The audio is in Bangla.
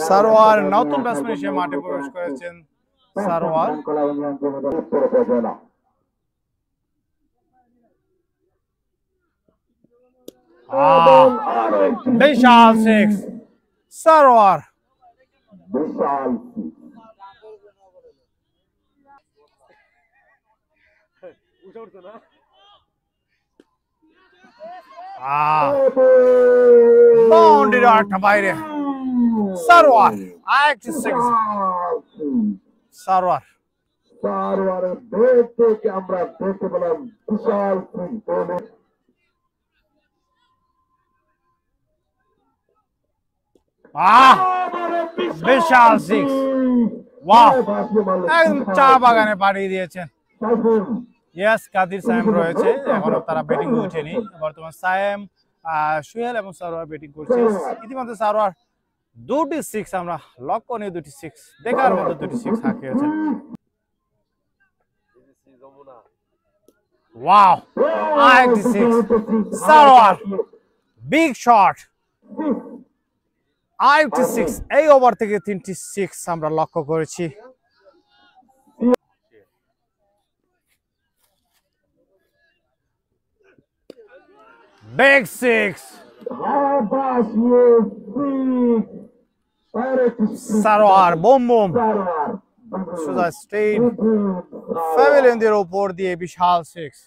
সারোয়ার নতুন ব্যাটসম্যান হিসেবে মাঠে প্রবেশ করেছেন। সারোয়ার বিশাল সিক্স। সারোয়ার বাউন্ডারির আরেকটা বাইরে। সারোয়ার আরেকটি সিক্স। সারোয়ারের ব্যাট থেকে আমরা দেখতে পেলাম বিশাল বিশাল সিক্স। ওয়াও, একদম চা বাগানে পাঠিয়ে দিয়েছেন। ইয়াস, কাদির সায়েম রয়েছে, এখনো তারা ব্যাটিং উঠেনি। বর্তমান সায়েম, সুহেল এবং সারোয়ার ব্যাটিং করছে। ইতিমধ্যে সারোয়ার দুটি সিক্স, আমরা লক্ষণীয় দুটি সিক্স, দেখার মতো দুটি সিক্স হাঁকিয়েছেন। ওয়াও, আরেকটি সিক্স। সারোয়ার বিগ শট, আরেকটি সিক্স। এই ওভার থেকে তিনটি সিক্স আমরা লক্ষ্য করেছি। Big six. Sarwar boom boom সোজা স্ট্রেট প্যাভিলিয়নের উপর দিয়ে বিশাল সিক্স।